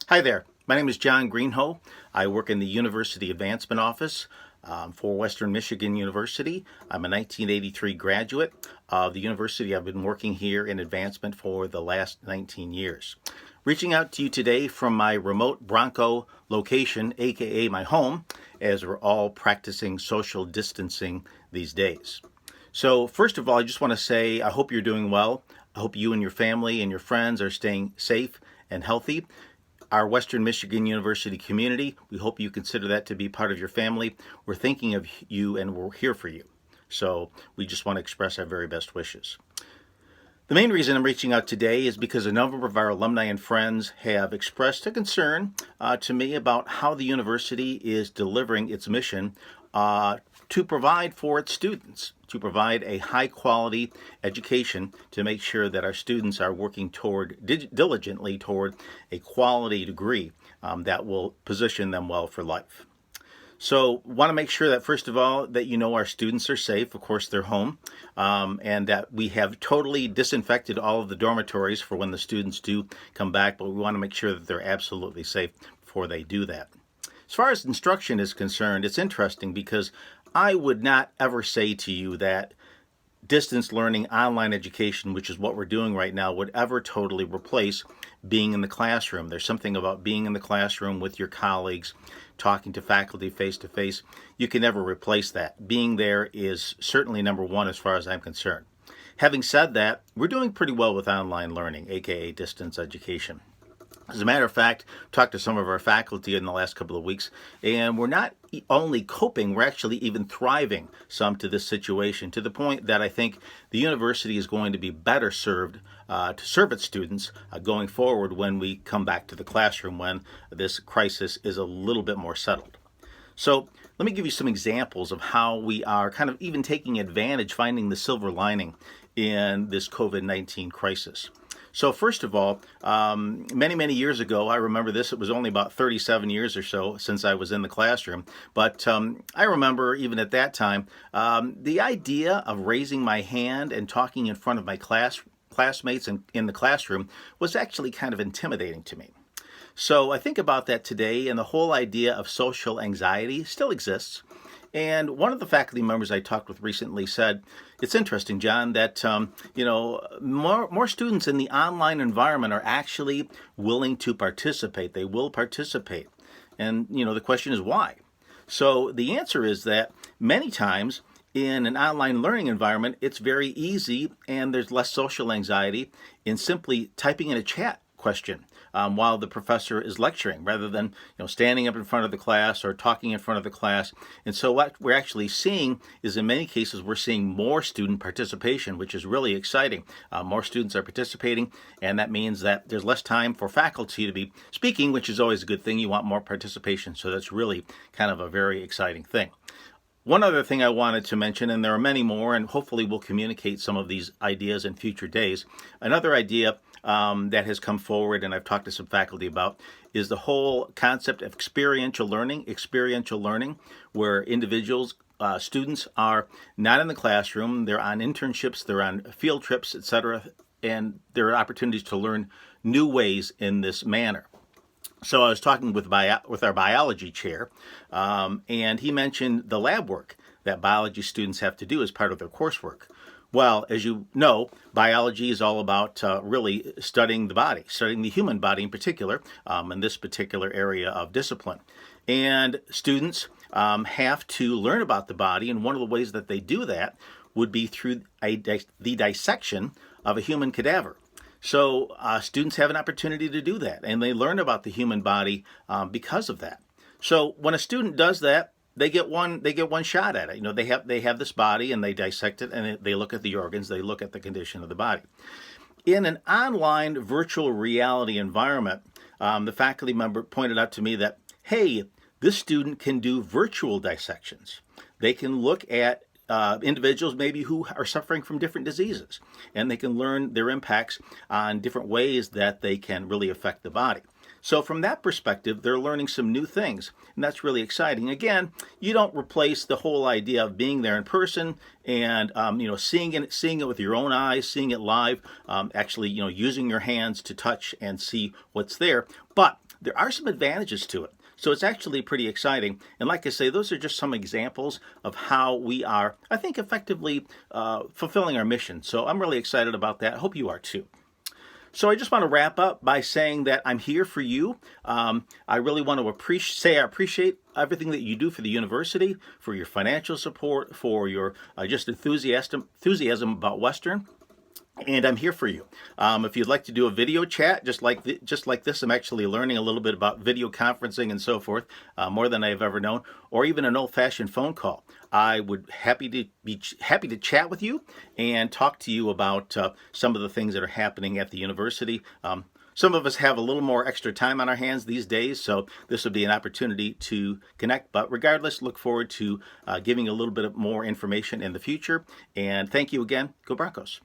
Hi there. My name is John Greenhoe. I work in the University Advancement Office for Western Michigan University. I'm a 1983 graduate of the university. I've been working here in advancement for the last 19 years. Reaching out to you today from my remote Bronco location, aka my home, as we're all practicing social distancing these days. So, first of all, I just want to say I hope you're doing well. I hope you and your family and your friends are staying safe and healthy. Our Western Michigan University community, we hope you consider that to be part of your family. We're thinking of you and we're here for you. So we just want to express our very best wishes. The main reason I'm reaching out today is because a number of our alumni and friends have expressed a concern to me about how the university is delivering its mission to provide for its students, to provide a high quality education, to make sure that our students are working diligently toward a quality degree that will position them well for life. So want to make sure that first of all that you know our students are safe. Of course, they're home, and that we have totally disinfected all of the dormitories for when the students do come back, but we want to make sure that they're absolutely safe before they do that. As far as instruction is concerned, it's interesting because I would not ever say to you that distance learning, online education, which is what we're doing right now, would ever totally replace being in the classroom. There's something about being in the classroom with your colleagues, talking to faculty face to face. You can never replace that. Being there is certainly number one as far as I'm concerned. Having said that, we're doing pretty well with online learning, aka distance education. As a matter of fact, talked to some of our faculty in the last couple of weeks, and we're not only coping, we're actually even thriving some to this situation, to the point that I think the university is going to be better served to serve its students going forward when we come back to the classroom, when this crisis is a little bit more settled. So let me give you some examples of how we are kind of even taking advantage, finding the silver lining in this COVID-19 crisis. So first of all, many years ago, I remember this, it was only about 37 years or so since I was in the classroom, but I remember even at that time, the idea of raising my hand and talking in front of my classmates in the classroom was actually kind of intimidating to me. So I think about that today, and the whole idea of social anxiety still exists. And one of the faculty members I talked with recently said, "It's interesting, John, that more students in the online environment are actually willing to participate. They will participate, and the question is why." So the answer is that many times in an online learning environment, it's very easy, and there's less social anxiety in simply typing in a chat question while the professor is lecturing, rather than standing up in front of the class or talking in front of the class. And so what we're actually seeing is, in many cases, we're seeing more student participation, which is really exciting. More students are participating, and that means that there's less time for faculty to be speaking, which is always a good thing. You want more participation, so that's really kind of a very exciting thing. One other thing I wanted to mention, and there are many more, and hopefully we'll communicate some of these ideas in future days. Another idea that has come forward, and I've talked to some faculty about, is the whole concept of experiential learning, where individuals, students are not in the classroom, they're on internships, they're on field trips, etc., and there are opportunities to learn new ways in this manner. So I was talking with our biology chair, and he mentioned the lab work that biology students have to do as part of their coursework. Well, as you know, biology is all about really studying the body, studying the human body in particular, in this particular area of discipline. And students have to learn about the body, and one of the ways that they do that would be through the dissection of a human cadaver. So students have an opportunity to do that, and they learn about the human body because of that. So when a student does that, they get one shot at it. They have this body, and they dissect it, and they look at the organs, they look at the condition of the body. In an online virtual reality environment, the faculty member pointed out to me that, hey, this student can do virtual dissections. They can look at individuals maybe who are suffering from different diseases, and they can learn their impacts on different ways that they can really affect the body. So from that perspective, they're learning some new things, and that's really exciting. Again, you don't replace the whole idea of being there in person and seeing it with your own eyes, seeing it live, actually using your hands to touch and see what's there. But there are some advantages to it. So it's actually pretty exciting. And like I say, those are just some examples of how we are, I think, effectively fulfilling our mission. So I'm really excited about that. I hope you are too. So I just want to wrap up by saying that I'm here for you. I really want to say I appreciate everything that you do for the university, for your financial support, for your just enthusiasm about Western. And I'm here for you. If you'd like to do a video chat, just like this, I'm actually learning a little bit about video conferencing and so forth, more than I've ever known, or even an old-fashioned phone call. I would be happy to chat with you and talk to you about some of the things that are happening at the university. Some of us have a little more extra time on our hands these days, so this would be an opportunity to connect. But regardless, look forward to giving a little bit more information in the future. And thank you again. Go Broncos.